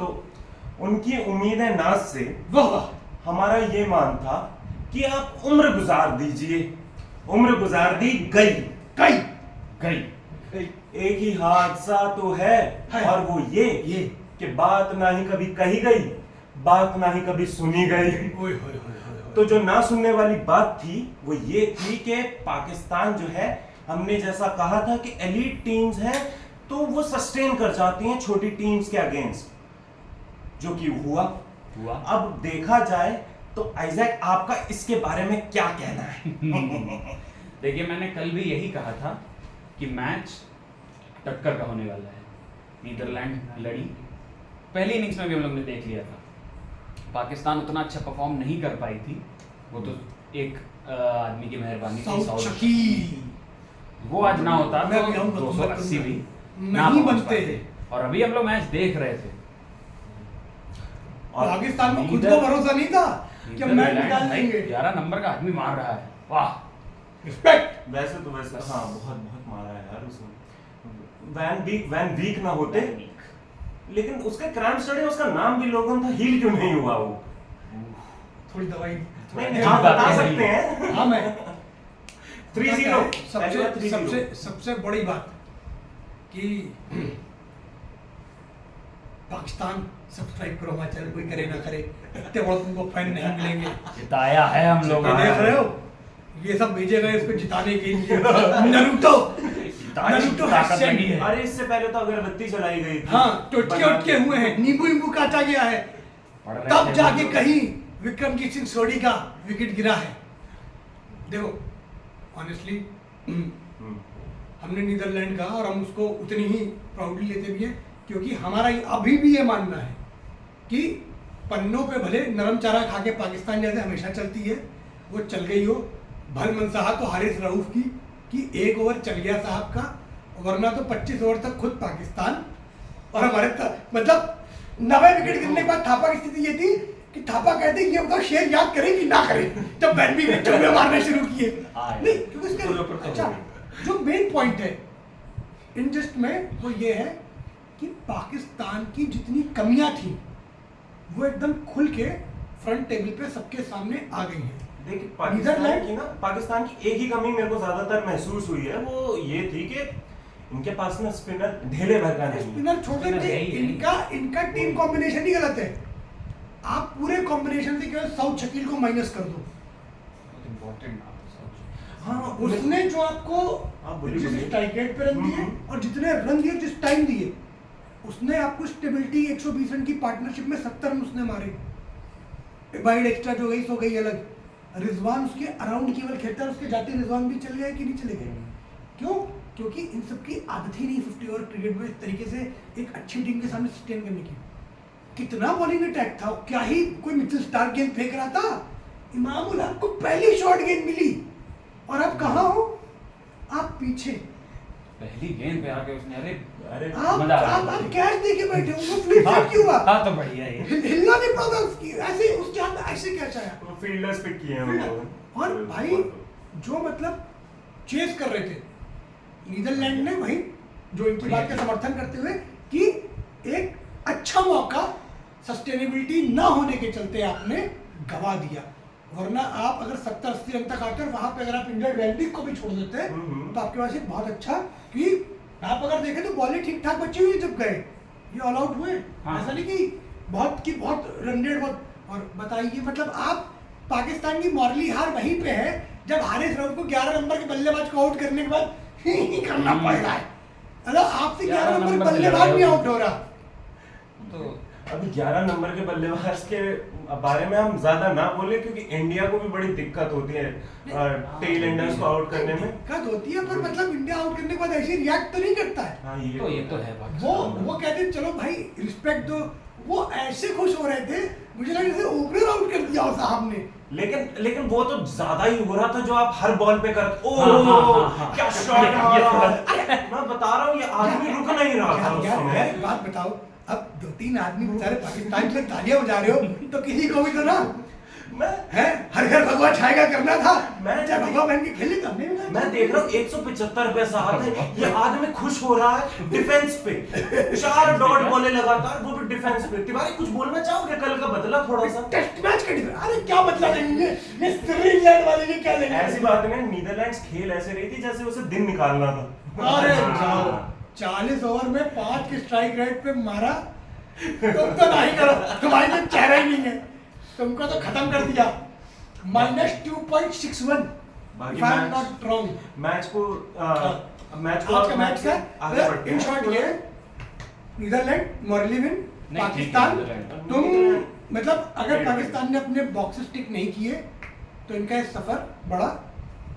तो उनकी उम्मीद है नाज से वाह हमारा ये मान था कि आप उम्र गुजार दीजिए। उम्र गुजार दी गई कई गई। एक ही हादसा तो है और वो ये कि बात ना ही कभी कही गई, बात ना ही कभी सुनी गई। ओए होए होए। तो जो ना सुनने वाली बात थी वो ये थी कि पाकिस्तान जो है, हमने जैसा कहा था कि एलीट टीम्स हैं तो वो सस्टेन कर जाती हैं छोटी टीम्स के अगेंस्ट, जो कि हुआ। अब देखा जाए तो आइजैक आपका इसके बारे में क्या कहना है? देखिए, मैंने कल भी यही कहा था कि मैच टक्कर का होने वाला है। नीदरलैंड लड़ी, पहली इनिंग्स में भी हम लोग ने देख लिया था पाकिस्तान उतना अच्छा परफॉर्म नहीं कर पाई थी। वो तो एक आदमी की मेहरबानी थी, साउथ शकील वो आज ना होता मैं तो भी आऊंगा, 280 भी नहीं पहुंच बनते। पाते। और अभी हम लोग मैच देख रहे थे और पाकिस्तान को खुद को भरोसा नहीं था कि हम मैच निकाल लेंगे। 11 नंबर का आदमी मार रहा है, वाह रिस्पेक्ट। वैसे हाँ, बहुत बहुत मारा है यार उसने। वैन वीक ना होते, लेकिन उसका क्राइम स्टडी, उसका नाम भी लोगन था, हील क्यों नहीं हुआ वो? थोड़ी दवाई नहीं, आप बता सकते हैं। हाँ, मैं 3-0 सबसे बड़ी बात कि पाकिस्तान सब्सक्राइब करो हमारे चैनल, कोई करे ना करे, इतने बड़े तुमको फैन नहीं मिलेंगे। जिताया है हम लोग, देख रहे हो, ये सब भेजे गए इसको जिताने के लिए। नरूटो ताकत लगी है। अरे इससे पहले तो अगरबत्ती चलाई गई थी। हाँ, टोटके हुए हैं, नींबू काटा गया है, तब जाके कहीं विक्रमजीत सिंह सोढ़ी का विकेट गिरा है। देखो ऑनेस्टली हमने नीदरलैंड कहा और हम उसको उतनी ही प्राउडली लेते भी हैं, क्योंकि हमारा अभी भी ये मानना है कि पन्नों पे भले नरम चारा खा के पाकिस्तान जैसे हमेशा चलती है, वो चल गई हो भल मनसाहा तो हारिस रऊफ की कि एक ओवर चल गया साहब का, वरना तो 25 ओवर तक खुद पाकिस्तान और हमारे मतलब 90 विकेट गिरने के बाद थापा की स्थिति ये थी कि थापा कहते कि ये बताओ शेर याद करें कि ना करें, जब बैन भी चौबे मारने शुरू किए। नहीं, क्योंकि इसका अच्छा जो मेन पॉइंट है इन जस्ट में वो ये है कि पाकिस्तान की जितनी कमियां थी वो एकदम खुल के फ्रंट टेबल पे सबके सामने आ गई हैं। देखिए, पाकिस्तान की एक ही कमी मेरे को ज्यादातर महसूस हुई है, वो ये थी कि इनके पास ना स्पिनर ढेले भर का नहीं। स्पिनर छोटे थे, इनका टीम कॉम्बिनेशन ही गलत है। आप पूरे कॉम्बिनेशन से केवल साउथ शकील को माइनस कर दो। हाँ, उसने जो आपको जिस स्ट्राइक रेट पे रन दिए और जितने रन दिए जिस टाइम दिए, उसने आपको स्टेबिलिटी 120 रन की पार्टनरशिप में 70 रन उसने मारे। वाइड एक्स्ट्रा जो गई सो गई अलग। रिजवान उसके अराउंड केवल खेलता है, उसके जाते रिजवान भी चले गए कि नहीं चले गए? क्यों? क्योंकि इन सबकी आदत ही नहीं 50 ओवर क्रिकेट में इस तरीके से एक अच्छी टीम के सामने सस्टेन करने की। कितना बॉलिंग अटैक था, क्या ही कोई मिचेल स्टार्क गेंद फेंक रहा था, इमामुल हक को पहली शॉर्ट गेंद मिली और आप कहाँ हो? आप पीछे पहली गेंद पे आके उसने अरे आप कैच देके बैठे हो, वो फ्लिप फ्लिप क्यों हुआ? हाँ तो बढ़िया है, हिलना नहीं पड़ा उसकी, ऐसे उसके हाथ में ऐसे कैच आया। वो फील्डर्स पिक किए हैं उन्होंने। और भाई जो मतलब चेस कर रहे थे नीदरलैंड ने, वही जो इनकी बात का समर्थन करते हुए कि एक अच्छा मौका सस्टेनेबिलिटी ना होने के चलते आपने गवा दिया, वरना आप अगर 70-80 रन तक आकर वहां पे अगर आप इंडियन वेल्डिंग को भी छोड़ देते तो आपके पास एक बहुत अच्छा, कि आप अगर देखें तो बॉलें ठीक ठाक बची हुई जब गए ये ऑल आउट हुए। हाँ। ऐसा नहीं कि बहुत रन रेट बहुत। और बताइए मतलब आप पाकिस्तान की मॉरली हार वहीं पे है जब हारिस रऊफ को 11 नंबर के बल्लेबाज को आउट करने के बाद ही करना पड़ रहा है। मतलब आपसे 11 नंबर बल्लेबाज भी आउट हो रहा। तो अभी 11 नंबर के बल्लेबाज के बारे में हम ज्यादा ना बोले, क्योंकि इंडिया को भी बड़ी दिक्कत होती है टेल एंडर्स को आउट करने में। दिक्कत होती है, पर मतलब इंडिया आउट करने के बाद ऐसे रिएक्ट तो नहीं करता है। हाँ, ये तो है वो कहते हैं चलो भाई रिस्पेक्ट दो, वो ऐसे खुश हो रहे थे मुझे लगा जैसे ओपनर आउट कर दिया हो साहब ने। लेकिन वो तो ज्यादा ही हो रहा था जो आप हर बॉल पे करते। हाँ। क्या शॉट मारा! मैं बता रहा हूँ ये आदमी रुक नहीं रहा था उस यार समय। एक बात बताओ, अब 2-3 आदमी बेचारे पाकिस्तान के लिए तालियां बजा रहे हो तो किसी को भी तो ना मैं है हर घर भगवा छाएगा करना था। मैं जब भगवा पहन के खेले तब नहीं मैं देख रहा हूँ 175 रुपए साहब है, ये आदमी खुश हो रहा है डिफेंस पे, 4 डॉट बॉले लगातार, वो भी डिफेंस पे। तिवारी कुछ बोलना चाहोगे कल का बदला थोड़ा सा? टेस्ट मैच का डिफेंस, अरे क्या बदला लेंगे ये स्विट्जरलैंड वाले ने क्या लेंगे? ऐसी बात नहीं, नीदरलैंड्स खेल ऐसे रही थी जैसे उसे दिन निकालना था। अरे जाओ 40 ओवर में 5 के स्ट्राइक रेट पे मारा, तुम तो नहीं करो, तुम्हारी तो चेहरा ही नहीं है, तुमको तो खत्म कर दिया। -2.61 बाकी if I'm match- not wrong। Match को आज का मैच का आगे बढ़ते इन हैं। शॉर्ट ये नीदरलैंड मॉरली विन, नहीं, पाकिस्तान ठीक है, नीदरलैंड। तुम मतलब अगर ठीक है। पाकिस्तान ने अपने बॉक्सेस टिक नहीं किए तो इनका ये सफर बड़ा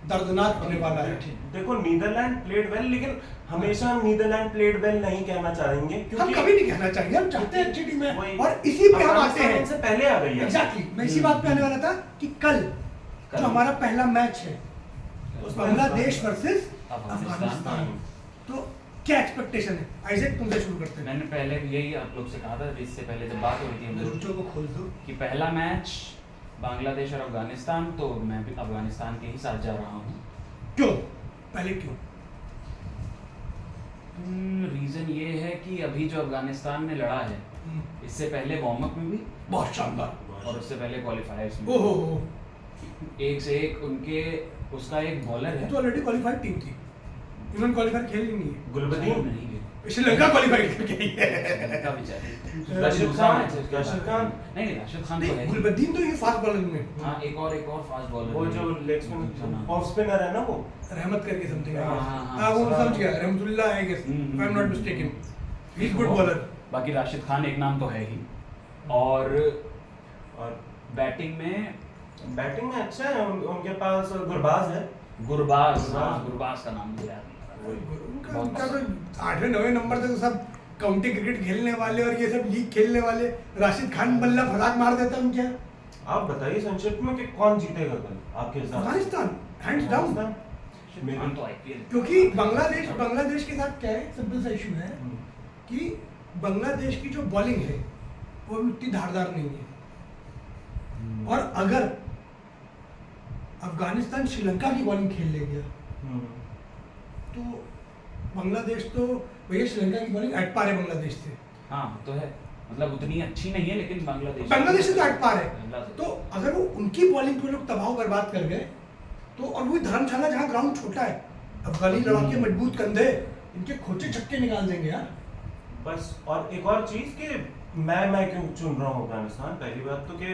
दर्दनाक होने वाला है। देखो नीदरलैंड प्लेड वेल, लेकिन हमेशा हम नीदरलैंड प्लेड वेल नहीं कहना चाहेंगे हम कभी नहीं कहना चाहिए, हम चाहते हैं अच्छी टीम है वही- और इसी पे हम आते अफगानिस्तान हैं। इनसे पहले आ गई है। एग्जैक्टली मैं इसी बात पे आने वाला था कि कल जो हमारा पहला मैच है बांग्लादेश वर्सेस अफगानिस्तान, तो क्या एक्सपेक्टेशन है? आइजैक तुमसे शुरू करते हैं। मैंने पहले भी यही आप लोग से कहा था, इससे पहले जब बात हो रही थी हम लोग रुचो को खोल दो। कि पहला मैच बांग्लादेश और अफगानिस्तान, तो मैं भी अफगानिस्तान के ही साथ जा रहा हूँ। क्यों? पहले क्यों? रीज़न ये है कि अभी जो अफगानिस्तान ने लड़ा है, इससे पहले वार्म अप में भी बहुत शानदार। और उससे पहले क्वालिफायर्स में ओहो एक से एक उनके उसका एक बॉलर है तो ऑलरेडी क्वालिफाइड टीम थी, इन्होंने क्वालिफाई खेल ही नहीं है। गुलबदीन नहीं गए। श्रीलंका क्वालिफाइड करके आई है। श्रीलंका बेचारे। राशिद दूसरा खान, मैच है उसके राशिद बाद। खान। नहीं राशिद खान तो है नहीं, ही। गुलबदीन तो ये फास्ट बॉलर में हाँ एक और फास्ट बॉलर वो जो लेग स्पिन ऑफ स्पिनर है ना वो, रहमत करके समथिंग है। हाँ, हाँ वो हाँ। समझ गया, Rahmatullah I guess, if I am not mistaken, he is good bowler. बाकी राशिद खान एक नाम तो है ही, और और बैटिंग में बैटिंग में अच्छा है उनके पास गुरबाज है। गुरबाज, हाँ गुरबाज का नाम मुझे याद नहीं उनका उनका तो 8वें 9वें नंबर तक तो सब काउंटी क्रिकेट खेलने वाले और ये सब लीग खेलने वाले, राशिद खान बल्ला फटाक मार देता है उनके। आप बताइए संक्षिप्त में कि कौन जीतेगा कल आपके हिसाब से? अफगानिस्तान हैंड्स डाउन, राशिद खान तो आईपीएल क्योंकि बांग्लादेश के साथ क्या है, सिंपल सा इशू है कि बांग्लादेश की जो बॉलिंग है वो भी उतनी धारदार नहीं है, और अगर अफगानिस्तान श्रीलंका की बॉलिंग खेल ले गया तो बांग्लादेश तो भैया श्रीलंका की बॉलिंग एट पार है बांग्लादेश से। हाँ तो है, मतलब उतनी अच्छी नहीं है लेकिन बांग्लादेश से तो एट पार है, बांग्लादेश। तो अगर वो उनकी बॉलिंग पे लोग तबाह बर्बाद कर गए तो, और वो धर्मशाला जहाँ ग्राउंड छोटा है, अफगानी लड़ाके मजबूत कंधे, इनके खोचे छक्के निकाल देंगे यार। बस और एक और चीज कि मैं क्यों चुन रहा हूँ अफगानिस्तान, पहली बात तो कि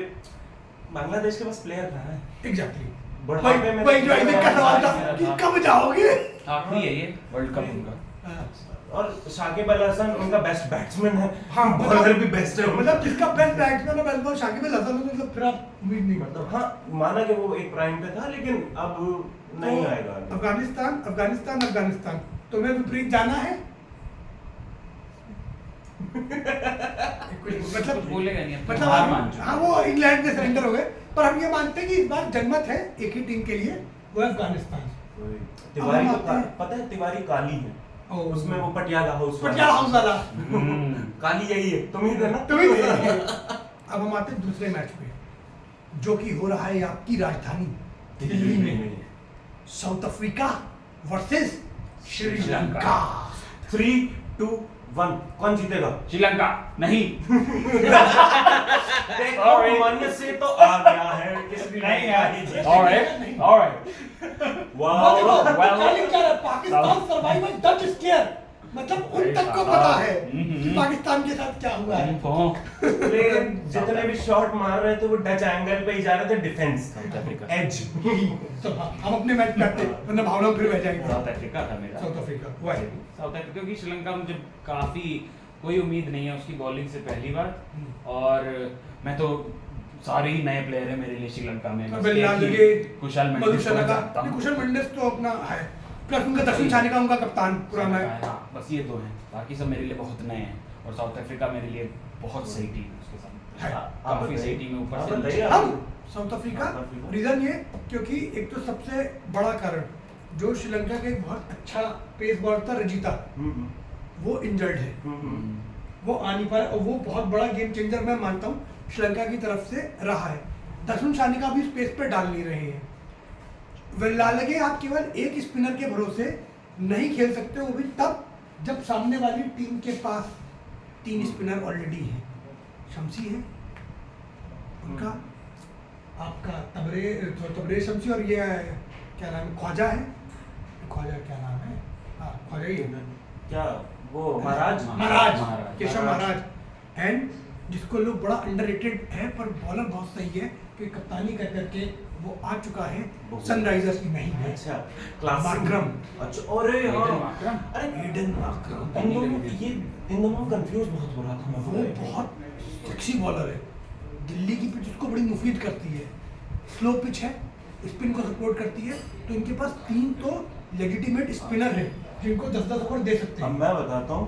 बांग्लादेश के पास प्लेयर कहाँ है? एग्जैक्टली बुढ़ापे में वही जो आइजैक का सवाल था कि कब जाओगे। आखिरी है ये वर्ल्ड कप उनका। और शाकिब अल हसन उनका बेस्ट बैट्समैन है, हाँ, बॉलर भी बेस्ट है मतलब जिसका बेस्ट बैट्समैन है बिल्कुल शाकिब अल हसन, मतलब फिर आप उम्मीद नहीं करते। मतलब हाँ माना कि वो एक प्राइम पे था लेकिन अब नहीं तो आएगा आगे। अफगानिस्तान तुम्हें विपरीत जाना है? कुछ बोलेगा नहीं, अपनी मतलब हार मान चुका। हाँ वो इंग्लैंड में सरेंडर हो गए, पर हम ये मानते हैं कि इस बार जनमत है एक ही टीम के लिए, वो है अफगानिस्तान। तिवारी अब हम को आते हैं- पता है तिवारी काली है, ओ, उसमें वो पटियाला हाउस पटियाला हाउस वाला काली यही है, तुम ही थे ना? तुम ही थे। अब हम आते हैं दूसरे मैच पे, जो कि हो रहा है आपकी राजधानी दिल्ली में, साउथ अफ्रीका वर्सेस श्रीलंका। 3, 2, 1 कौन जीतेगा? श्रीलंका नहीं। देखो मन से तो आ गया है कि श्रीलंका ही जीतेगा। Alright. वाह पाकिस्तान सर्वाइवल डच स्केयर, मतलब उन तक को पता है कि पाकिस्तान के साथ क्या हुआ है। लेकिन जितने भी शॉट मार रहे थे वो डच एंगल पे ही जा रहे थे, डिफेंस एज। तो हम अपने मैच करते वरना भावना फिर बह जाएगी। साउथ अफ्रीका था मेरा। साउथ अफ्रीका वाह। साउथ अफ्रीका क्योंकि श्रीलंका मुझे काफी कोई उम्मीद नहीं है उसकी बॉलिंग से पहली बार, और मैं तो सारे ही नए प्लेयर हैं मेरे लिए श्रीलंका में। बस एक ही कुशल मेंडिस को मैं जानता हूं। कुशल मेंडिस तो अपना है, प्लस उनका दक्षिण छाने का उनका कप्तान पुराना है। हाँ, बस ये दो हैं, बाकी सब मेरे लिए बहुत नए हैं, और साउथ अफ्रीका मेरे लिए बहुत सही टीम है उसके साथ। है। काफी सही टीम है ऊपर से। बताइए हम साउथ अफ्रीका, रीजन ये क्योंकि एक तो सबसे बड़ा कारण जो श्रीलंका का एक बहुत अच्छा पेस बॉलर था रजीता, वो इंजर्ड है, वो आ नहीं पाया, और वो बहुत बड़ा गेम चेंजर मैं मानता हूँ श्रीलंका की तरफ से रहा है। दर्शन सानिका भी स्पेस पे डाल नहीं रहे हैं। वेल्लालगे आप केवल एक स्पिनर के भरोसे नहीं खेल सकते, वो भी तब जब सामने वाली टीम के पास 3 स्पिनर ऑलरेडी हैं। शमसी है उनका, आपका तबरे शमसी, और ये क्या नाम है, ख्वाजा है, ख्वाजा क्या नाम है, हाँ ख्वाजा ही है, क्या वो महाराज महाराज महाराज। केशव महाराज, एंड जिसको लोग बड़ा अंडररेटेड है पर बॉलर बहुत सही है कि कप्तानी कर करके वो आ चुका है सनराइजर्स की नहीं है। अच्छा क्लासिक मार्करम। अच्छा अरे हाँ एडन मार्करम। अरे एडन मार्करम, इन दोनों कंफ्यूज बहुत हो रहा था मैं वो बहुत सेक्सी बॉलर है। दिल्ली की पिच उसको बड़ी मुफीद करती है, स्लो पिच है, स्पिन को सपोर्ट करती है, तो इनके पास 3 तो लेजिटिमेट स्पिनर है जिनको 10-10 ओवर दे सकते अब हैं। मैं बताता हूँ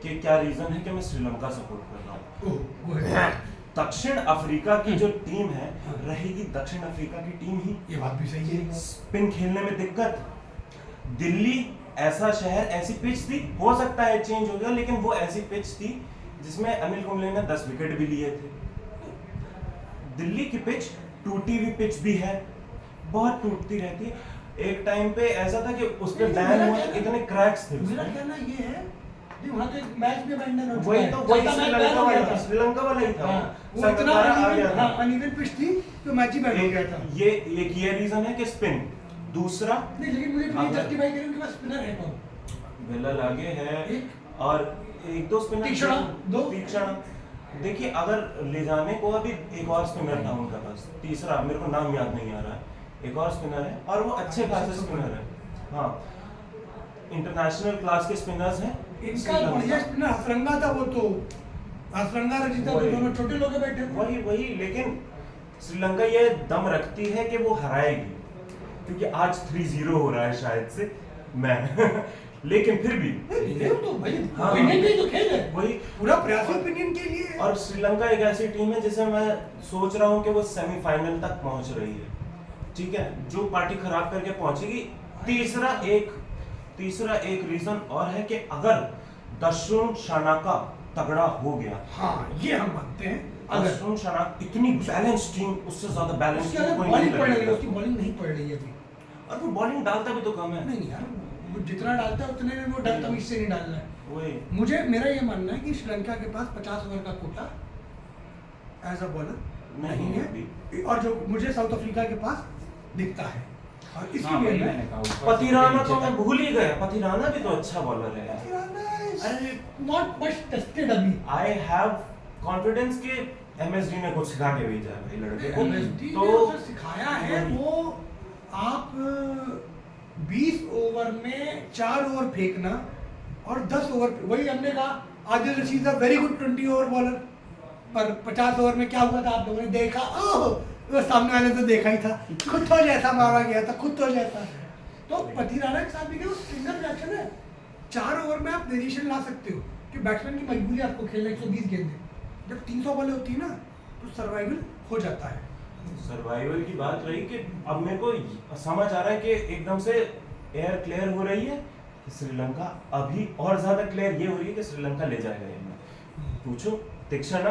कि क्या रीजन है कि मैं श्रीलंका सपोर्ट कर रहा हूँ। ओह, वो है। दक्षिण अफ्रीका की जो टीम है रहेगी दक्षिण अफ्रीका की टीम ही। ये बात भी सही है। स्पिन खेलने में दिक्कत, दिल्ली ऐसा शहर, ऐसी पिच थी, हो सकता है चेंज हो गया, लेकिन वो ऐसी पिच थी जिसमें अनिल कुंबले ने 10 विकेट भी लिए थे। दिल्ली की पिच टूटी हुई पिच भी है, बहुत टूटती रहती है। एक टाइम पे ऐसा था कि उस पे बैन हुआ, इतने क्रैक्स थे मेरा उसमें। कहना ये है कि वहाँ तो एक मैच में बैन हो वही तो वही श्रीलंका वाला ही था। वो इतना आ गया था। अनइवन पिच थी तो मैच ही बैन हो गया था। ये एक ये रीजन है कि स्पिन, दूसरा नहीं, लेकिन मुझे प्लीज जस्टिफाई करें उनके पास स्पिनर है कौन? वेला लागे है एक। और एक दो स्पिनर तीक्ष्णा, दो। तीक्ष्णा। देखिए अगर ले जाने को अभी एक और स्पिनर था उनका पास, तीसरा मेरे को नाम याद नहीं आ रहा है, एक और स्पिनर है और वो अच्छे खासे स्पिनर है। हाँ, इंटरनेशनल क्लास के स्पिनर्स हैं। इनका बढ़िया स्पिनर हसरंगा था, वो तो हसरंगा रजिता तो वही। दोनों छोटे लोग बैठे हुए। वही लेकिन श्रीलंका ये दम रखती है कि वो हराएगी, क्योंकि आज 3-0 हो रहा है शायद से मैं लेकिन फिर भी नहीं, तो भाई हाँ। विनिंग का ही तो खेल है, वही। पूरा प्रयास ओपिनियन के लिए है। और श्रीलंका एक ऐसी टीम है जिसे मैं सोच रहा हूँ कि वो सेमीफाइनल तक पहुंच रही है। ठीक है, जो पार्टी खराब करके पहुंचेगी। तीसरा एक रीजन और है कि अगर दर्शन शानाका तगड़ा हो गया, हाँ ये हम मानते हैं, अगर दर्शन शानाका इतनी बैलेंस टीम, उससे ज्यादा बैलेंस उसकी टीम अगर कोई बॉलिंग नहीं पड़ रही है, करेगा। उसकी बॉलिंग नहीं पड़ रही है अभी। और वो बॉलिंग डालता भी तो कम है। नहीं यार, वो जितना डालता है उतने में वो डर तमीज से नहीं डालना है। वही मुझे मेरा ये मानना है कि श्रीलंका के पास 50 ओवर का कोटा एज अ बॉलर नहीं है, और जो मुझे साउथ अफ्रीका के पास दिखता है, और हाँ, इसलिए वही मैं मैंने कहा, ऊपर से पतिराना तो नीचे मैं तक। भूल ही गया, पतिराना भी तो अच्छा बॉलर है। अरे नॉट मच टेस्टेड अभी। आई हैव कॉन्फिडेंस कि एमएसडी ने कुछ सिखा के भेजा है भाई लड़के को। MSD ने तो उसे सिखाया है, वो आप 20 ओवर में 4 ओवर फेंकना और 10 ओवर, वही हमने कहा Adil Rashid a very good 20 over bowler, पर 50 ओवर में क्या हुआ था आप लोगों ने देखा, ओह वो सामने वाले तो देखा ही था, खुद तो जैसा मारा गया था, खुद तो जैसा। तो पतिराना के साथ भी क्या सिंगल रिएक्शन है, 4 ओवर में आप वेरिएशन ला सकते हो कि बैट्समैन की मजबूरी आपको खेलना 120 गेंदें, जब 300 बॉलें होती है ना तो सर्वाइवल हो जाता है। सर्वाइवल की बात रही कि अब मेरे को समझ आ रहा है कि एकदम से एयर क्लियर हो रही है कि श्रीलंका अभी, और ज्यादा क्लियर ये हो रही है कि श्रीलंका ले जाएगा ये मैच। पूछो तीक्ष्णा,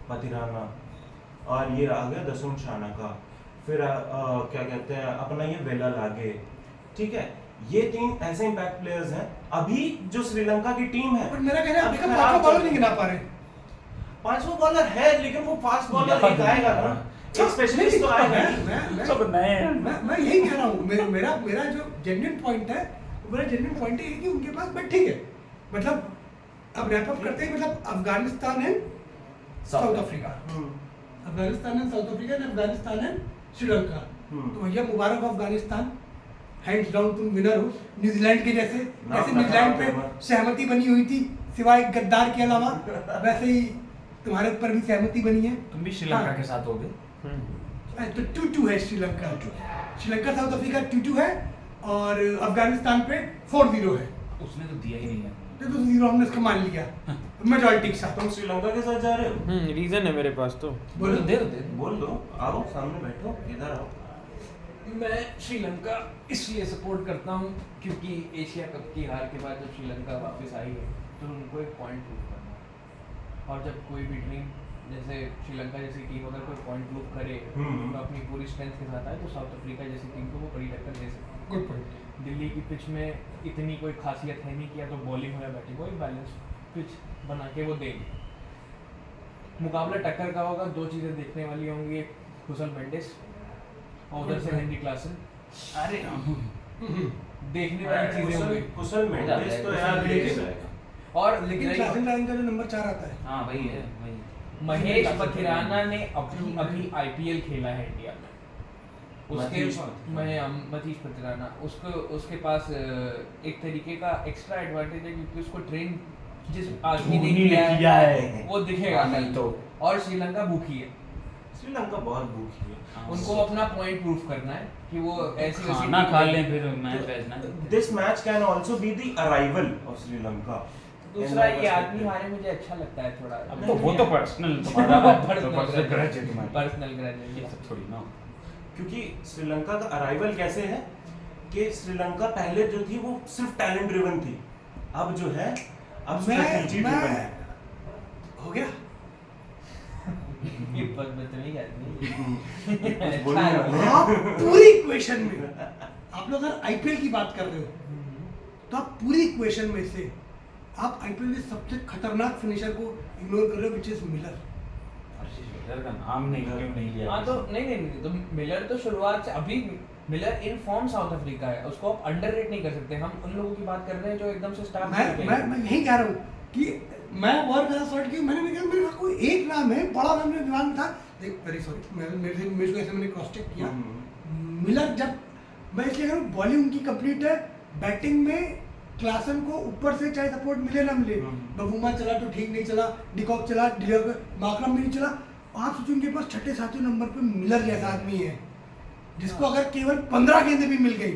पतिराना और ये आ गया दसुन शानाका, फिर क्या कहते हैं अपना ये वेला लागे। ठीक है, ये 3 ऐसे इम्पैक्ट प्लेयर्स हैं अभी जो श्रीलंका की टीम है। पर मेरा कहना है अभी आपका खराब 5वां बॉलर चल नहीं गिना पा रहे। 5वां बॉलर है, लेकिन वो फास्ट बॉलर एक आएगा ना, एक स्पेशलिस्ट तो आएगा ही। सब नए हैं। मैं यही कह रहा हूँ, मेरा जो जेन्युइन पॉइंट है, मेरा जेन्युइन पॉइंट है कि उनके पास बट ठीक है, मतलब अब रैप अप करते हैं, मतलब अफगानिस्तान है साउथ अफ्रीका, अफगानिस्तान है साउथ अफ्रीका, अफगानिस्तान है श्रीलंका। तो भैया मुबारक हो अफगानिस्तान, हैंड्स डाउन तुम विनर हो। न्यूजीलैंड के जैसे न्यूजीलैंड पे सहमति बनी हुई थी सिवाय गद्दार के अलावा, वैसे ही तुम्हारे ऊपर भी सहमति बनी है। तुम भी श्रीलंका हाँ। के साथ होगे। तो 2-2 है श्रीलंका, साउथ अफ्रीका 2-2 है और अफगानिस्तान पे 4-0 है। उसने तो दिया ही नहीं है। तो 0 हमने इसका मान लिया मेजॉरिटी के साथ। तुम श्रीलंका के साथ जा रहे हो? रीजन है मेरे पास तो। बोलो दे दो। बोल दो, आओ सामने बैठो, इधर आओ। मैं श्रीलंका इसलिए सपोर्ट करता हूँ क्योंकि एशिया कप की हार के बाद जब श्रीलंका वापस आई है तो उनको एक पॉइंट प्रूव करना है, और जब कोई भी टीम जैसे श्रीलंका जैसी टीम अगर कोई पॉइंट प्रूव करे तो अपनी पूरी स्ट्रेंथ के साथ आए तो साउथ अफ्रीका जैसी टीम को वो बड़ी टक्कर दे सकती है। Good point. दिल्ली की पिच में इतनी कोई खासियत है नहीं कि या तो बॉलिंग हो या बैटिंग हो, एक बैलेंस पिच बना के वो देंगे। मुकाबला टक्कर का होगा, दो चीज़ें देखने वाली होंगी, एक कुशल मेंडिस और उधर से हेनरी क्लासन। अरे देखने वाली चीज़ें होंगी। कुशल मेंडिस तो यार और लेकिन क्लासन लाइन का जो नंबर 4 आता है, हाँ वही है वही। महेश पथिराना ने अभी आईपीएल खेला है इंडिया में। मतीश पथिराना उसके पास एक तरीके का एक्स्ट्रा एडवांटेज है क्योंकि उसको ट्रेन जिस आदमी ने किया है वो दिखेगा नहीं तो। और श्रीलंका भूखी है, श्रीलंका बहुत भूखी है। उनको अपना पॉइंट प्रूफ करना है कि वो ऐसी खाना खा लें फिर मैच वैच ना। This match can also be the arrival of Sri Lanka. दूसरा ये आदमी हारे मुझे अच्छा लगता है थोड़ा। अब तो वो तो पर्सनल तुम्हारा पर्सनल ग्रज है तुम्हारा। पर्सनल ग्रज है ये सब थोड़ी ना। क्योंकि श्रीलंका का अराइवल कैसे है कि श्रीलंका पहले जो थी वो सिर्फ टैलेंट ड्रिवन थी, अब जो है अब स्ट्रेटजी ड्रिवन है। हो गया। ये बदतमीज आदमी है। बोलिए आप पूरी इक्वेशन में, आप लोग अगर आईपीएल की बात कर रहे हो तो आप पूरी इक्वेशन में से आप आईपीएल के सबसे खतरनाक फिनिशर को इग्नोर कर रहे हो, विच इज मिलर। मिलर का नाम नहीं क्यों नहीं लिया? हाँ तो नहीं तो मिलर तो शुरुआत से अभी Miller in form south Africa है, उसको आप अंडररेट नहीं कर सकते। हम उन लोगों की बात कर रहे हैं जो एकदम से स्टार। मैं यही कह रहा हूँ कि मैं और ज़्यादा शॉर्ट की मैंने कहा मेरे कोई एक नाम है, बड़ा नाम मेरे दिमाग में था। देख वेरी सॉरी, मेरे को ऐसे मैंने क्रॉस चेक किया। मिलर जब मैं इसलिए कह रहा हूँ बॉलिंग उनकी कंप्लीट है, बैटिंग में क्लासन को ऊपर से चाहे सपोर्ट मिले ना मिले, बबूमा चला तो ठीक नहीं चला, डिकॉक चला, माकरम भी नहीं चला, आप सोचो उनके पास छठे सातवें नंबर पे मिलर जैसा आदमी है जिसको अगर केवल 15 गेंदें भी मिल गई।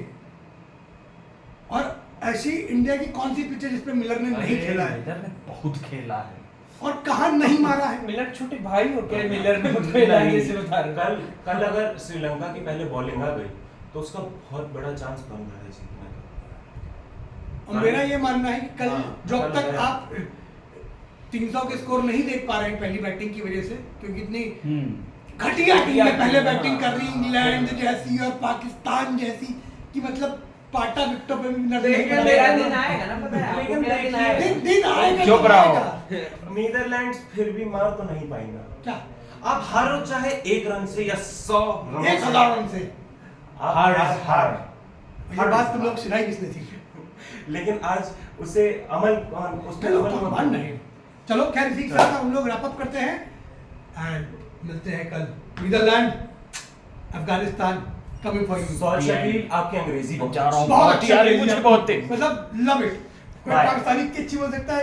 और ऐसी इंडिया की कौन सी पिच है जिसपे मिलर ने नहीं खेला है? मिलर ने बहुत खेला है और कहाँ नहीं मारा है? मिलर छोटे भाई हो क्या मिलर ने खेला है जैसे बता रहे हो। कल अगर श्रीलंका की पहले बॉलिंग आ गई तो उसका बहुत बड़ा चांस बन रहा है जीतने का। और मेरा ये मानना है कि कल जब कल तक है। आप 300 के स्कोर नहीं देख पा रहे हैं पहली बैटिंग की वजह से, क्योंकि इतनी घटिया टीम है पहले बैटिंग कर रही, इंग्लैंड जैसी और पाकिस्तान जैसी कि मतलब पाटा विकेटों पे भी नजर नहीं लेकिन मेरा दिन आएगा ना, पता है आपको लेकिन मेरा दिन आएगा। दिन आएगा। चुप रहो। नीदरलैंड्स फिर भी मार तो नहीं पाएगा। क्या आप हारो चाहे 1 रन से या 100 रन से, 1000 रन से। हार ये बात तुम लोग सुनाई किसने थी? लेकिन आज उसे उस पे अमल मान नहीं। चलो खैर इसी के साथ हम लोग रैप अप करते हैं एंड मिलते हैं कल। Netherland Afghanistan coming for you. Sorry Shakeel, आपकी अंग्रेजी जा रहा हूँ बहुत अच्छी मुझे बहुत तेज। मतलब लव इट। कोई Bye. पाकिस्तानी की अच्छी बोल सकता है।